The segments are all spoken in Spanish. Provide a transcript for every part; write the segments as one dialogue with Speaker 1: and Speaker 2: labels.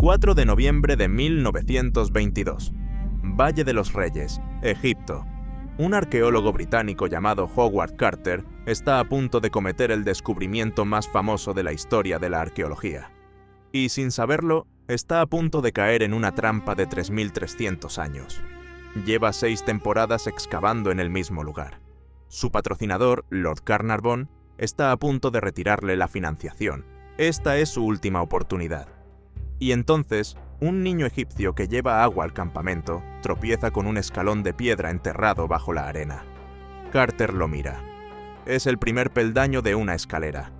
Speaker 1: 4 de noviembre de 1922. Valle de los Reyes, Egipto. Un arqueólogo británico llamado Howard Carter está a punto de cometer el descubrimiento más famoso de la historia de la arqueología. Y sin saberlo, está a punto de caer en una trampa de 3.300 años. Lleva 6 temporadas excavando en el mismo lugar. Su patrocinador, Lord Carnarvon, está a punto de retirarle la financiación. Esta es su última oportunidad. Y entonces, un niño egipcio que lleva agua al campamento tropieza con un escalón de piedra enterrado bajo la arena. Carter lo mira. Es el primer peldaño de una escalera.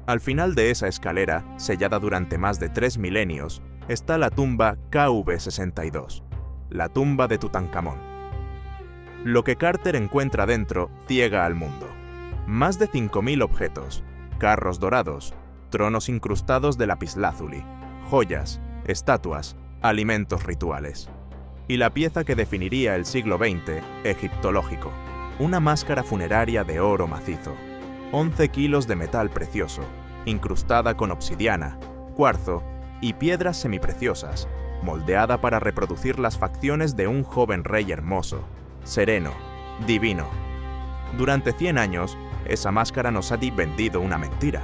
Speaker 1: Al final de esa escalera, sellada durante más de 3 milenios, está la tumba KV62, la tumba de Tutankamón. Lo que Carter encuentra dentro ciega al mundo. Más de 5.000 objetos, carros dorados, tronos incrustados de lapislázuli, joyas, estatuas, alimentos rituales. Y la pieza que definiría el siglo XX, egiptológico, una máscara funeraria de oro macizo, 11 kilos de metal precioso, incrustada con obsidiana, cuarzo y piedras semipreciosas, moldeada para reproducir las facciones de un joven rey hermoso, sereno, divino. Durante 100 años, esa máscara nos ha vendido una mentira.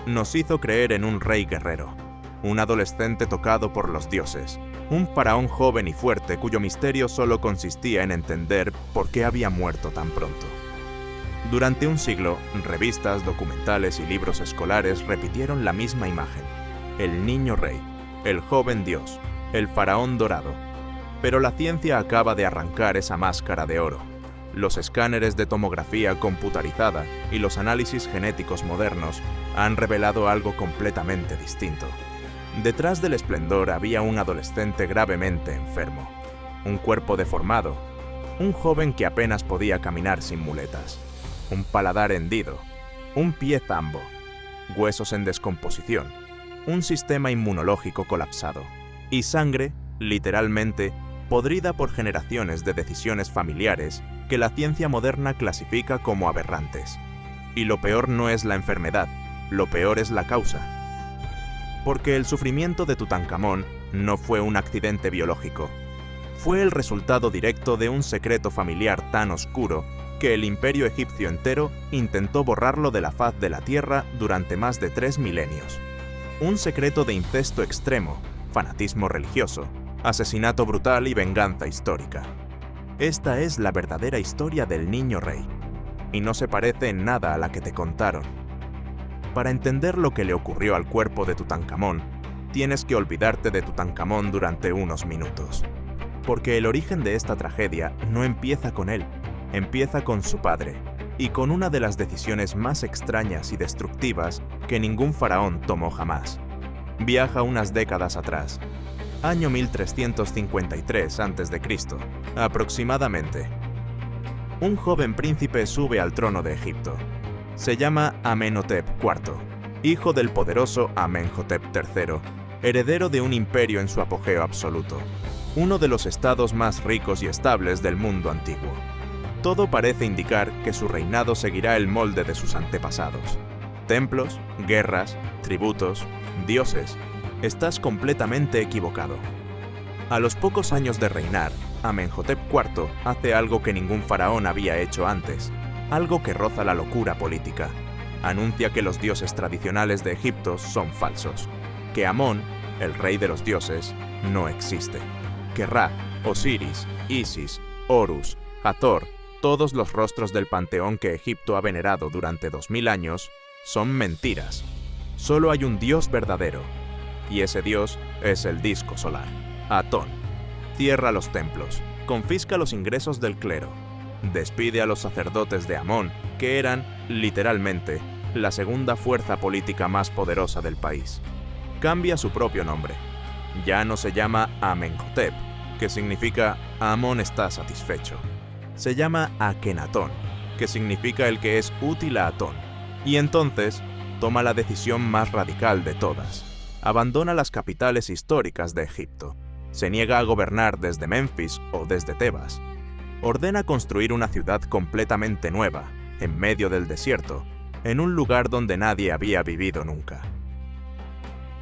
Speaker 1: Nos hizo creer en un rey guerrero, un adolescente tocado por los dioses, un faraón joven y fuerte cuyo misterio solo consistía en entender por qué había muerto tan pronto. Durante un siglo, revistas, documentales y libros escolares repitieron la misma imagen: el niño rey, el joven dios, el faraón dorado. Pero la ciencia acaba de arrancar esa máscara de oro. Los escáneres de tomografía computarizada y los análisis genéticos modernos han revelado algo completamente distinto. Detrás del esplendor había un adolescente gravemente enfermo, un cuerpo deformado, un joven que apenas podía caminar sin muletas, un paladar hendido, un pie zambo, huesos en descomposición, un sistema inmunológico colapsado y sangre, literalmente, podrida por generaciones de decisiones familiares que la ciencia moderna clasifica como aberrantes. Y lo peor no es la enfermedad, lo peor es la causa. Porque el sufrimiento de Tutankamón no fue un accidente biológico. Fue el resultado directo de un secreto familiar tan oscuro que el imperio egipcio entero intentó borrarlo de la faz de la tierra durante más de 3 milenios. Un secreto de incesto extremo, fanatismo religioso, asesinato brutal y venganza histórica. Esta es la verdadera historia del niño rey, y no se parece en nada a la que te contaron. Para entender lo que le ocurrió al cuerpo de Tutankamón, tienes que olvidarte de Tutankamón durante unos minutos. Porque el origen de esta tragedia no empieza con él, empieza con su padre, y con una de las decisiones más extrañas y destructivas que ningún faraón tomó jamás. Viaja unas décadas atrás, año 1353 a.C., aproximadamente. Un joven príncipe sube al trono de Egipto. Se llama Amenhotep IV, hijo del poderoso Amenhotep III, heredero de un imperio en su apogeo absoluto, uno de los estados más ricos y estables del mundo antiguo. Todo parece indicar que su reinado seguirá el molde de sus antepasados. Templos, guerras, tributos, dioses. Estás completamente equivocado. A los pocos años de reinar, Amenhotep IV hace algo que ningún faraón había hecho antes, algo que roza la locura política. Anuncia que los dioses tradicionales de Egipto son falsos, que Amón, el rey de los dioses, no existe, que Ra, Osiris, Isis, Horus, Hathor, todos los rostros del panteón que Egipto ha venerado durante 2000 años, son mentiras. Solo hay un dios verdadero, y ese dios es el disco solar, Atón. Cierra los templos, confisca los ingresos del clero, despide a los sacerdotes de Amón, que eran, literalmente, la segunda fuerza política más poderosa del país. Cambia su propio nombre. Ya no se llama Amenhotep, que significa Amón está satisfecho. Se llama Akenatón, que significa el que es útil a Atón. Y entonces, toma la decisión más radical de todas. Abandona las capitales históricas de Egipto. Se niega a gobernar desde Memphis o desde Tebas. Ordena construir una ciudad completamente nueva, en medio del desierto, en un lugar donde nadie había vivido nunca.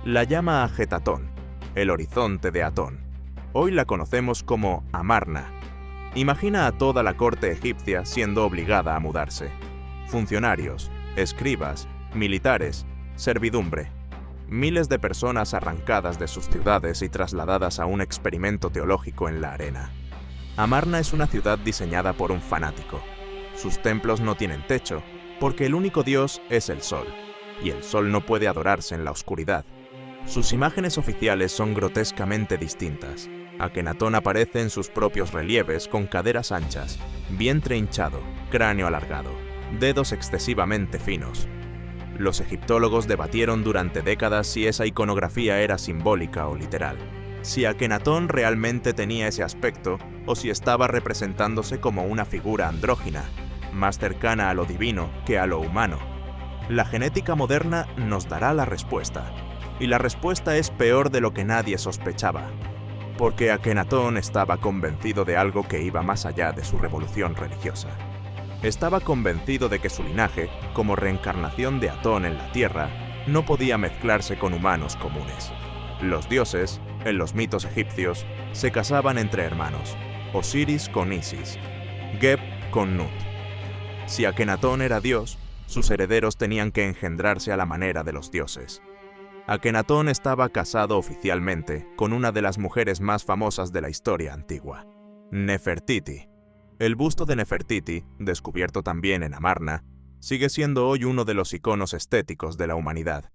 Speaker 1: La llama Ajetatón, el horizonte de Atón. Hoy la conocemos como Amarna. Imagina a toda la corte egipcia siendo obligada a mudarse. Funcionarios, escribas, militares, servidumbre. Miles de personas arrancadas de sus ciudades y trasladadas a un experimento teológico en la arena. Amarna es una ciudad diseñada por un fanático. Sus templos no tienen techo, porque el único dios es el sol, y el sol no puede adorarse en la oscuridad. Sus imágenes oficiales son grotescamente distintas. Akenatón aparece en sus propios relieves con caderas anchas, vientre hinchado, cráneo alargado, dedos excesivamente finos. Los egiptólogos debatieron durante décadas si esa iconografía era simbólica o literal, si Akenatón realmente tenía ese aspecto o si estaba representándose como una figura andrógina, más cercana a lo divino que a lo humano. La genética moderna nos dará la respuesta, y la respuesta es peor de lo que nadie sospechaba, porque Akenatón estaba convencido de algo que iba más allá de su revolución religiosa. Estaba convencido de que su linaje, como reencarnación de Atón en la Tierra, no podía mezclarse con humanos comunes. Los dioses, en los mitos egipcios, se casaban entre hermanos, Osiris con Isis, Geb con Nut. Si Akenatón era dios, sus herederos tenían que engendrarse a la manera de los dioses. Akenatón estaba casado oficialmente con una de las mujeres más famosas de la historia antigua, Nefertiti. El busto de Nefertiti, descubierto también en Amarna, sigue siendo hoy uno de los iconos estéticos de la humanidad.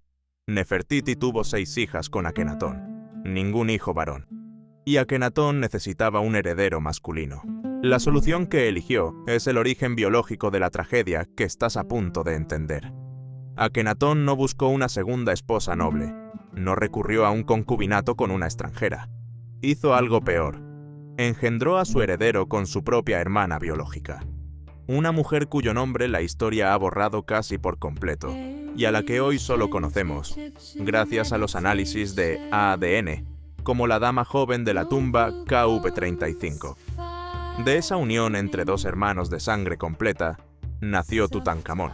Speaker 1: Nefertiti tuvo 6 hijas con Akenatón, ningún hijo varón, y Akenatón necesitaba un heredero masculino. La solución que eligió es el origen biológico de la tragedia que estás a punto de entender. Akenatón no buscó una segunda esposa noble, no recurrió a un concubinato con una extranjera. Hizo algo peor. Engendró a su heredero con su propia hermana biológica. Una mujer cuyo nombre la historia ha borrado casi por completo, y a la que hoy solo conocemos, gracias a los análisis de ADN, como la dama joven de la tumba KV35. De esa unión entre 2 hermanos de sangre completa, nació Tutankamón.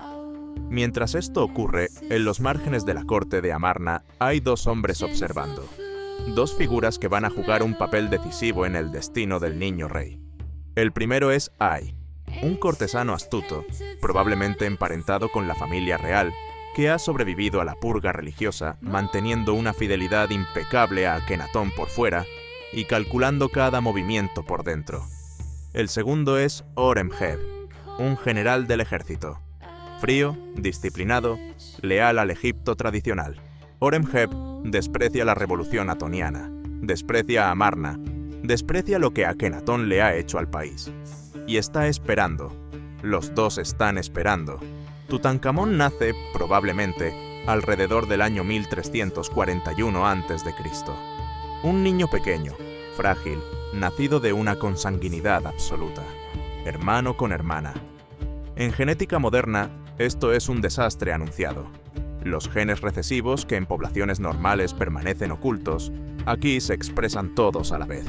Speaker 1: Mientras esto ocurre, en los márgenes de la corte de Amarna hay 2 hombres observando. 2 figuras que van a jugar un papel decisivo en el destino del niño rey. El primero es Ay, un cortesano astuto, probablemente emparentado con la familia real, que ha sobrevivido a la purga religiosa, manteniendo una fidelidad impecable a Akenatón por fuera y calculando cada movimiento por dentro. El segundo es Horemheb, un general del ejército. Frío, disciplinado, leal al Egipto tradicional. Horemheb desprecia la revolución atoniana, desprecia a Amarna, desprecia lo que Akenatón le ha hecho al país. Y está esperando. Los 2 están esperando. Tutankamón nace, probablemente, alrededor del año 1341 a.C. Un niño pequeño, frágil, nacido de una consanguinidad absoluta, hermano con hermana. En genética moderna, esto es un desastre anunciado. Los genes recesivos, que en poblaciones normales permanecen ocultos, aquí se expresan todos a la vez.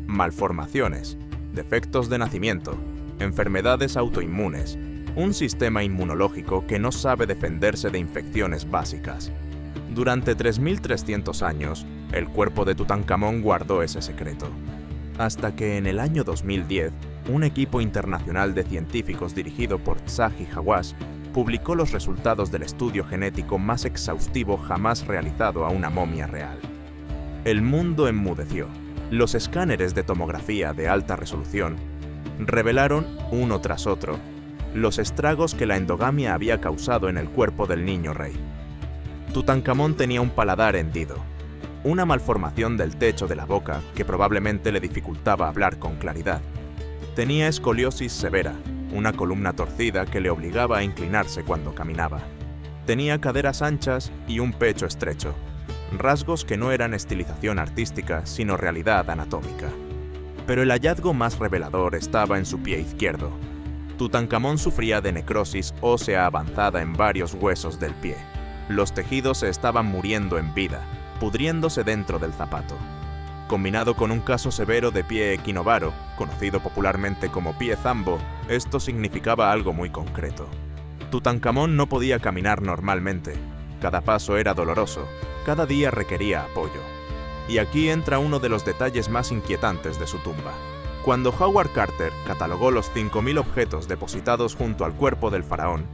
Speaker 1: Malformaciones, defectos de nacimiento, enfermedades autoinmunes, un sistema inmunológico que no sabe defenderse de infecciones básicas. Durante 3300 años, el cuerpo de Tutankamón guardó ese secreto. Hasta que en el año 2010, un equipo internacional de científicos dirigido por Zahi Hawass publicó los resultados del estudio genético más exhaustivo jamás realizado a una momia real. El mundo enmudeció. Los escáneres de tomografía de alta resolución revelaron, uno tras otro, los estragos que la endogamia había causado en el cuerpo del niño rey. Tutankamón tenía un paladar hendido, una malformación del techo de la boca que probablemente le dificultaba hablar con claridad. Tenía escoliosis severa, una columna torcida que le obligaba a inclinarse cuando caminaba. Tenía caderas anchas y un pecho estrecho, rasgos que no eran estilización artística, sino realidad anatómica. Pero el hallazgo más revelador estaba en su pie izquierdo. Tutankamón sufría de necrosis ósea avanzada en varios huesos del pie. Los tejidos se estaban muriendo en vida, pudriéndose dentro del zapato. Combinado con un caso severo de pie equinovaro, conocido popularmente como pie zambo, esto significaba algo muy concreto. Tutankamón no podía caminar normalmente. Cada paso era doloroso, cada día requería apoyo. Y aquí entra uno de los detalles más inquietantes de su tumba. Cuando Howard Carter catalogó los 5.000 objetos depositados junto al cuerpo del faraón,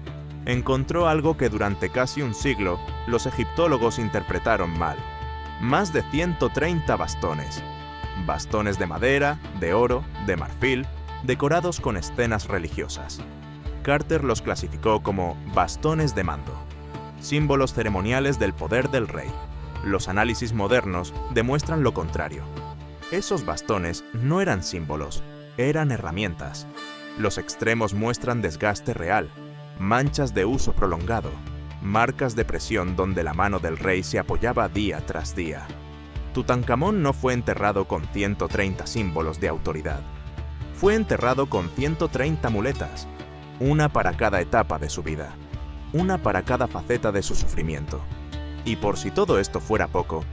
Speaker 1: encontró algo que durante casi un siglo los egiptólogos interpretaron mal. Más de 130 bastones. Bastones de madera, de oro, de marfil, decorados con escenas religiosas. Carter los clasificó como bastones de mando, símbolos ceremoniales del poder del rey. Los análisis modernos demuestran lo contrario. Esos bastones no eran símbolos, eran herramientas. Los extremos muestran desgaste real, manchas de uso prolongado, marcas de presión donde la mano del rey se apoyaba día tras día. Tutankamón no fue enterrado con 130 símbolos de autoridad. Fue enterrado con 130 muletas, una para cada etapa de su vida, una para cada faceta de su sufrimiento. Y por si todo esto fuera poco,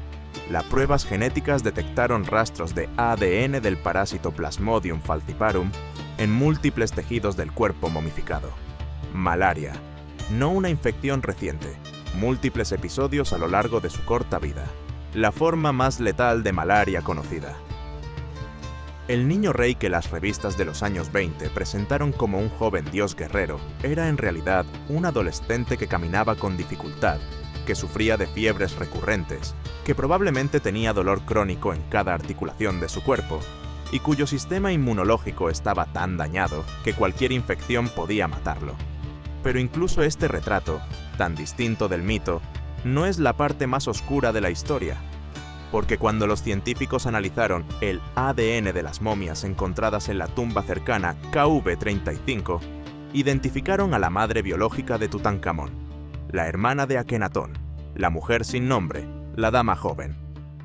Speaker 1: las pruebas genéticas detectaron rastros de ADN del parásito Plasmodium falciparum en múltiples tejidos del cuerpo momificado. Malaria, no una infección reciente, múltiples episodios a lo largo de su corta vida. La forma más letal de malaria conocida. El niño rey que las revistas de los años 20 presentaron como un joven dios guerrero era en realidad un adolescente que caminaba con dificultad, que sufría de fiebres recurrentes, que probablemente tenía dolor crónico en cada articulación de su cuerpo y cuyo sistema inmunológico estaba tan dañado que cualquier infección podía matarlo. Pero incluso este retrato, tan distinto del mito, no es la parte más oscura de la historia, porque cuando los científicos analizaron el ADN de las momias encontradas en la tumba cercana KV-35, identificaron a la madre biológica de Tutankamón, la hermana de Akenatón, la mujer sin nombre, la dama joven.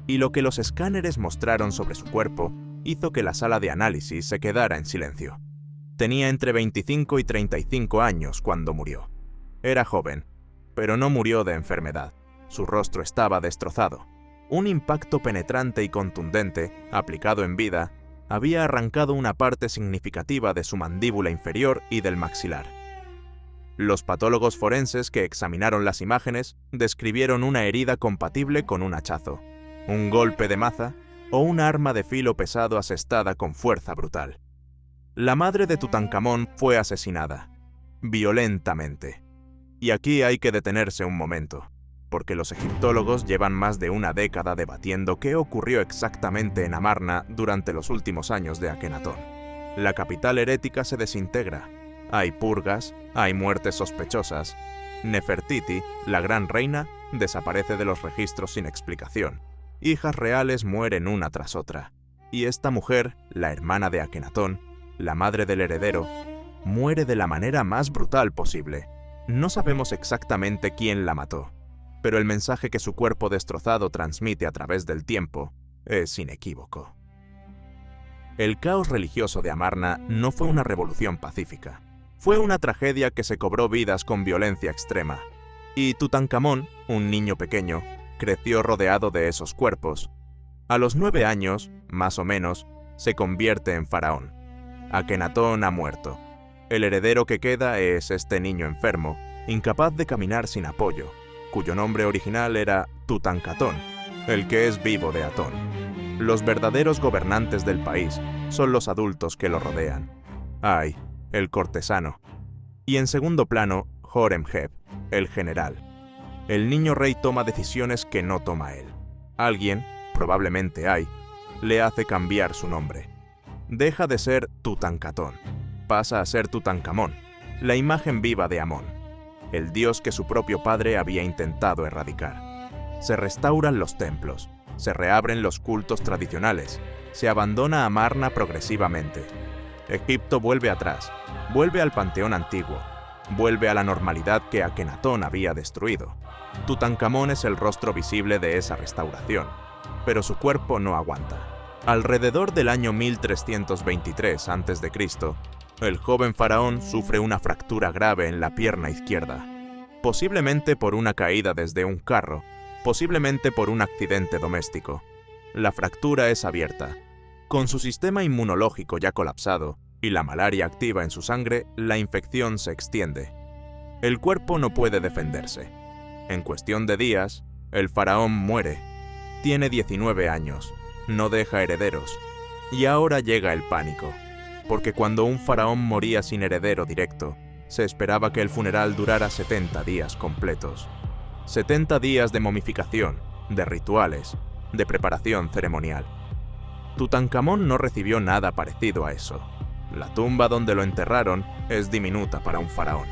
Speaker 1: Y lo que los escáneres mostraron sobre su cuerpo hizo que la sala de análisis se quedara en silencio. Tenía entre 25 y 35 años cuando murió. Era joven, pero no murió de enfermedad. Su rostro estaba destrozado. Un impacto penetrante y contundente, aplicado en vida, había arrancado una parte significativa de su mandíbula inferior y del maxilar. Los patólogos forenses que examinaron las imágenes describieron una herida compatible con un hachazo, un golpe de maza o un arma de filo pesado asestada con fuerza brutal. La madre de Tutankamón fue asesinada, violentamente. Y aquí hay que detenerse un momento, porque los egiptólogos llevan más de una década debatiendo qué ocurrió exactamente en Amarna durante los últimos años de Akenatón. La capital herética se desintegra, hay purgas, hay muertes sospechosas. Nefertiti, la gran reina, desaparece de los registros sin explicación. Hijas reales mueren una tras otra. Y esta mujer, la hermana de Akenatón, la madre del heredero, muere de la manera más brutal posible. No sabemos exactamente quién la mató, pero el mensaje que su cuerpo destrozado transmite a través del tiempo es inequívoco. El caos religioso de Amarna no fue una revolución pacífica. Fue una tragedia que se cobró vidas con violencia extrema. Y Tutankamón, un niño pequeño, creció rodeado de esos cuerpos. A los 9 años, más o menos, se convierte en faraón. Akenatón ha muerto. El heredero que queda es este niño enfermo, incapaz de caminar sin apoyo, cuyo nombre original era Tutankatón, el que es vivo de Atón. Los verdaderos gobernantes del país son los adultos que lo rodean. Ay, el cortesano. Y en segundo plano, Horemheb, el general. El niño rey toma decisiones que no toma él. Alguien, probablemente Ay, le hace cambiar su nombre. Deja de ser Tutankatón, pasa a ser Tutankamón, la imagen viva de Amón, el dios que su propio padre había intentado erradicar. Se restauran los templos, se reabren los cultos tradicionales, se abandona Amarna progresivamente. Egipto vuelve atrás, vuelve al panteón antiguo, vuelve a la normalidad que Akenatón había destruido. Tutankamón es el rostro visible de esa restauración, pero su cuerpo no aguanta. Alrededor del año 1323 a.C., el joven faraón sufre una fractura grave en la pierna izquierda, posiblemente por una caída desde un carro, posiblemente por un accidente doméstico. La fractura es abierta. Con su sistema inmunológico ya colapsado y la malaria activa en su sangre, la infección se extiende. El cuerpo no puede defenderse. En cuestión de días, el faraón muere. Tiene 19 años, no deja herederos, y ahora llega el pánico, porque cuando un faraón moría sin heredero directo, se esperaba que el funeral durara 70 días completos. 70 días de momificación, de rituales, de preparación ceremonial. Tutankamón no recibió nada parecido a eso. La tumba donde lo enterraron es diminuta para un faraón,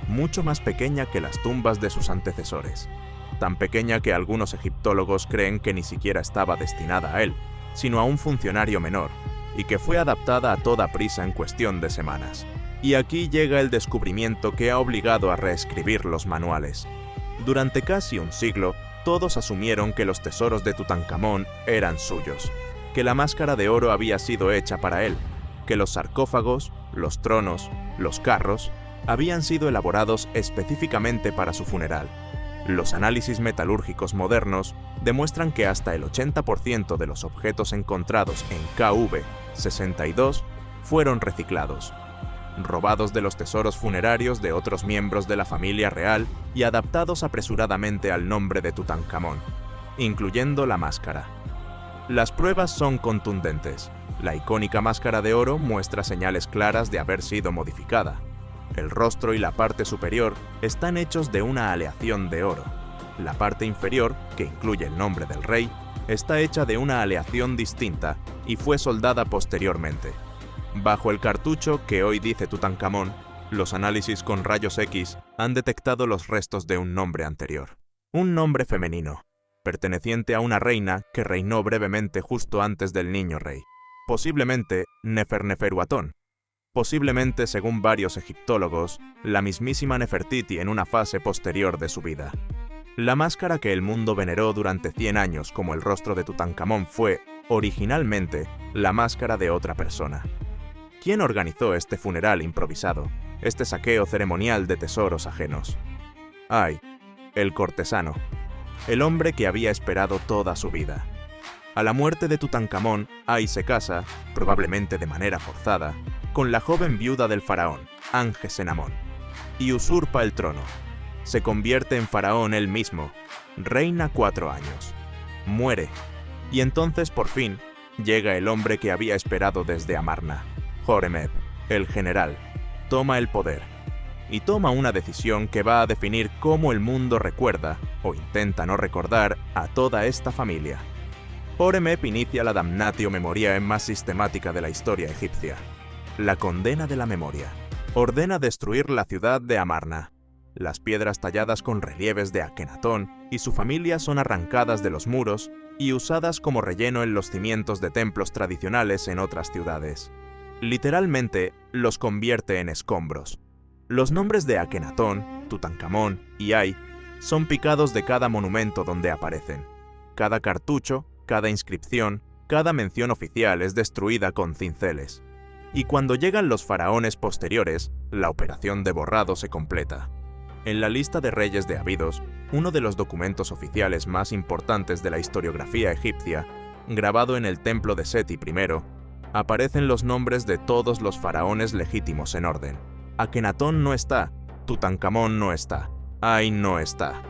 Speaker 1: mucho más pequeña que las tumbas de sus antecesores, tan pequeña que algunos egiptólogos creen que ni siquiera estaba destinada a él, sino a un funcionario menor, y que fue adaptada a toda prisa en cuestión de semanas. Y aquí llega el descubrimiento que ha obligado a reescribir los manuales. Durante casi un siglo, todos asumieron que los tesoros de Tutankamón eran suyos, que la máscara de oro había sido hecha para él, que los sarcófagos, los tronos, los carros, habían sido elaborados específicamente para su funeral. Los análisis metalúrgicos modernos demuestran que hasta el 80% de los objetos encontrados en KV-62 fueron reciclados, robados de los tesoros funerarios de otros miembros de la familia real y adaptados apresuradamente al nombre de Tutankamón, incluyendo la máscara. Las pruebas son contundentes. La icónica máscara de oro muestra señales claras de haber sido modificada. El rostro y la parte superior están hechos de una aleación de oro. La parte inferior, que incluye el nombre del rey, está hecha de una aleación distinta y fue soldada posteriormente. Bajo el cartucho que hoy dice Tutankamón, los análisis con rayos X han detectado los restos de un nombre anterior. Un nombre femenino, perteneciente a una reina que reinó brevemente justo antes del niño rey. Posiblemente Neferneferuatón. Posiblemente, según varios egiptólogos, la mismísima Nefertiti en una fase posterior de su vida. La máscara que el mundo veneró durante 100 años como el rostro de Tutankamón fue, originalmente, la máscara de otra persona. ¿Quién organizó este funeral improvisado, este saqueo ceremonial de tesoros ajenos? Ay, el cortesano, el hombre que había esperado toda su vida. A la muerte de Tutankamón, Ay se casa, probablemente de manera forzada, con la joven viuda del faraón, Angesenamón, y usurpa el trono. Se convierte en faraón él mismo, reina 4 años, muere, y entonces por fin llega el hombre que había esperado desde Amarna. Horemheb, el general, toma el poder, y toma una decisión que va a definir cómo el mundo recuerda, o intenta no recordar, a toda esta familia. Horemheb inicia la damnatio memoriae más sistemática de la historia egipcia, la condena de la memoria. Ordena destruir la ciudad de Amarna. Las piedras talladas con relieves de Akenatón y su familia son arrancadas de los muros y usadas como relleno en los cimientos de templos tradicionales en otras ciudades. Literalmente, los convierte en escombros. Los nombres de Akenatón, Tutankamón y Ay son picados de cada monumento donde aparecen. Cada cartucho, cada inscripción, cada mención oficial es destruida con cinceles. Y cuando llegan los faraones posteriores, la operación de borrado se completa. En la lista de reyes de Abidos, uno de los documentos oficiales más importantes de la historiografía egipcia, grabado en el templo de Seti I, aparecen los nombres de todos los faraones legítimos en orden. Akenatón no está, Tutankamón no está, Ay no está.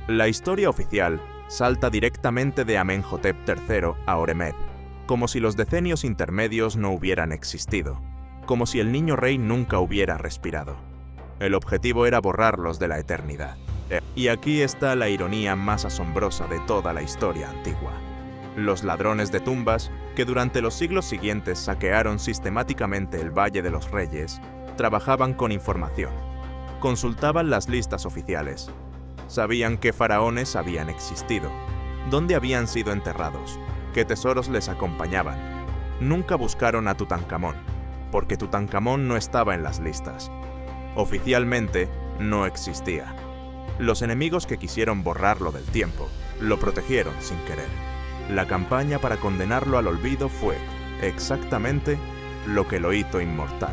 Speaker 1: La historia oficial salta directamente de Amenhotep III a Horemheb, como si los decenios intermedios no hubieran existido, como si el niño rey nunca hubiera respirado. El objetivo era borrarlos de la eternidad. Y aquí está la ironía más asombrosa de toda la historia antigua. Los ladrones de tumbas, que durante los siglos siguientes saquearon sistemáticamente el Valle de los Reyes, trabajaban con información. Consultaban las listas oficiales. Sabían qué faraones habían existido, dónde habían sido enterrados, qué tesoros les acompañaban. Nunca buscaron a Tutankamón, porque Tutankamón no estaba en las listas. Oficialmente, no existía. Los enemigos que quisieron borrarlo del tiempo, lo protegieron sin querer. La campaña para condenarlo al olvido fue, exactamente, lo que lo hizo inmortal.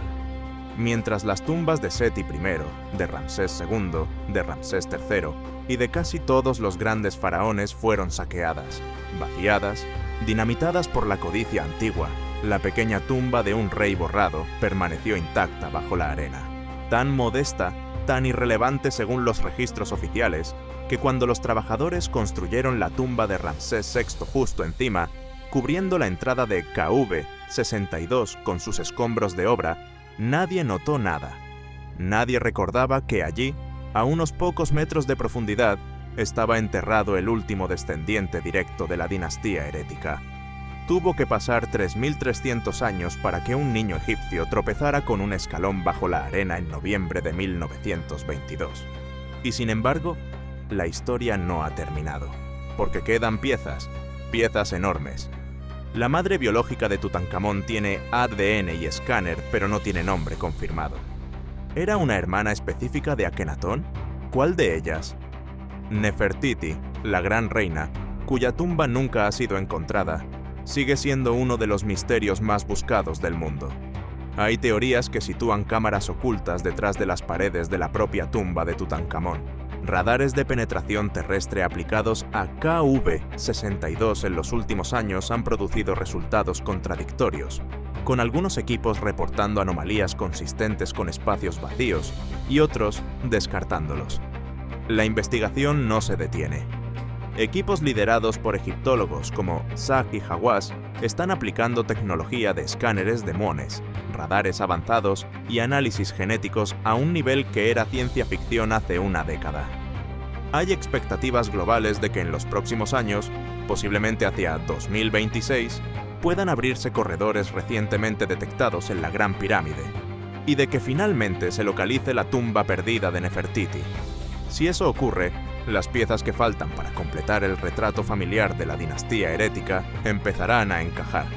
Speaker 1: Mientras las tumbas de Seti I, de Ramsés II, de Ramsés III y de casi todos los grandes faraones fueron saqueadas, vaciadas, dinamitadas por la codicia antigua, la pequeña tumba de un rey borrado permaneció intacta bajo la arena. Tan modesta, tan irrelevante según los registros oficiales, que cuando los trabajadores construyeron la tumba de Ramsés VI justo encima, cubriendo la entrada de KV-62 con sus escombros de obra, nadie notó nada. Nadie recordaba que allí, a unos pocos metros de profundidad, estaba enterrado el último descendiente directo de la dinastía herética. Tuvo que pasar 3.300 años para que un niño egipcio tropezara con un escalón bajo la arena en noviembre de 1922. Y sin embargo, la historia no ha terminado, porque quedan piezas enormes. La madre biológica de Tutankamón tiene ADN y escáner, pero no tiene nombre confirmado. ¿Era una hermana específica de Akenatón? ¿Cuál de ellas? Nefertiti, la gran reina, cuya tumba nunca ha sido encontrada, sigue siendo uno de los misterios más buscados del mundo. Hay teorías que sitúan cámaras ocultas detrás de las paredes de la propia tumba de Tutankamón, radares de penetración terrestre aplicados a KV-62 en los últimos años han producido resultados contradictorios, con algunos equipos reportando anomalías consistentes con espacios vacíos y otros descartándolos. La investigación no se detiene. Equipos liderados por egiptólogos como Sack y Hawass están aplicando tecnología de escáneres de muones, radares avanzados y análisis genéticos a un nivel que era ciencia ficción hace una década. Hay expectativas globales de que en los próximos años, posiblemente hacia 2026, puedan abrirse corredores recientemente detectados en la Gran Pirámide, y de que finalmente se localice la tumba perdida de Nefertiti. Si eso ocurre, las piezas que faltan para completar el retrato familiar de la dinastía herética empezarán a encajar.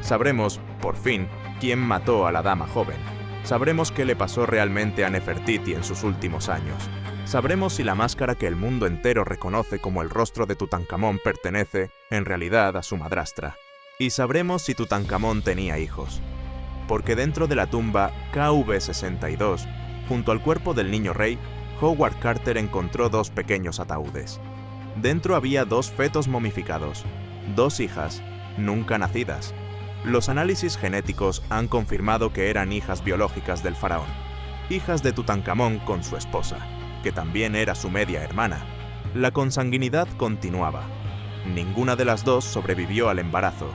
Speaker 1: Sabremos, por fin, quién mató a la dama joven. Sabremos qué le pasó realmente a Nefertiti en sus últimos años. Sabremos si la máscara que el mundo entero reconoce como el rostro de Tutankamón pertenece, en realidad, a su madrastra. Y sabremos si Tutankamón tenía hijos. Porque dentro de la tumba KV-62, junto al cuerpo del niño rey, Howard Carter encontró dos pequeños ataúdes. Dentro había dos fetos momificados, dos hijas, nunca nacidas. Los análisis genéticos han confirmado que eran hijas biológicas del faraón, hijas de Tutankamón con su esposa, que también era su media hermana. La consanguinidad continuaba. Ninguna de las dos sobrevivió al embarazo,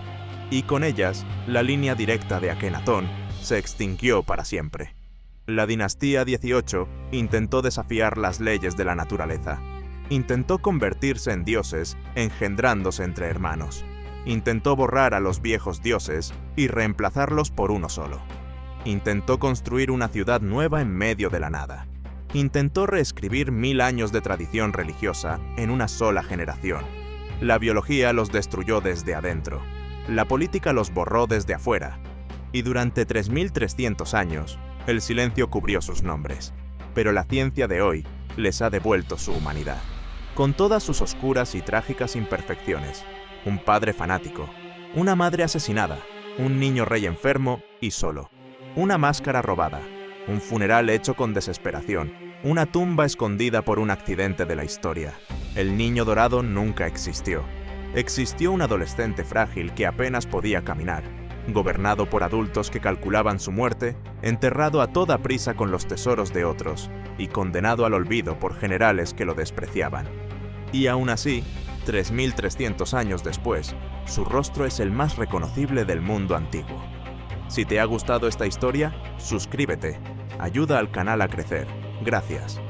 Speaker 1: y con ellas, la línea directa de Akenatón se extinguió para siempre. La dinastía 18 intentó desafiar las leyes de la naturaleza. Intentó convertirse en dioses, engendrándose entre hermanos. Intentó borrar a los viejos dioses y reemplazarlos por uno solo. Intentó construir una ciudad nueva en medio de la nada. Intentó reescribir 1000 años de tradición religiosa en una sola generación. La biología los destruyó desde adentro. La política los borró desde afuera. Y durante 3300 años, el silencio cubrió sus nombres, pero la ciencia de hoy les ha devuelto su humanidad. Con todas sus oscuras y trágicas imperfecciones, un padre fanático, una madre asesinada, un niño rey enfermo y solo, una máscara robada, un funeral hecho con desesperación, una tumba escondida por un accidente de la historia. El niño dorado nunca existió. Existió un adolescente frágil que apenas podía caminar, gobernado por adultos que calculaban su muerte, enterrado a toda prisa con los tesoros de otros y condenado al olvido por generales que lo despreciaban. Y aún así, 3300 años después, su rostro es el más reconocible del mundo antiguo. Si te ha gustado esta historia, suscríbete, ayuda al canal a crecer. Gracias.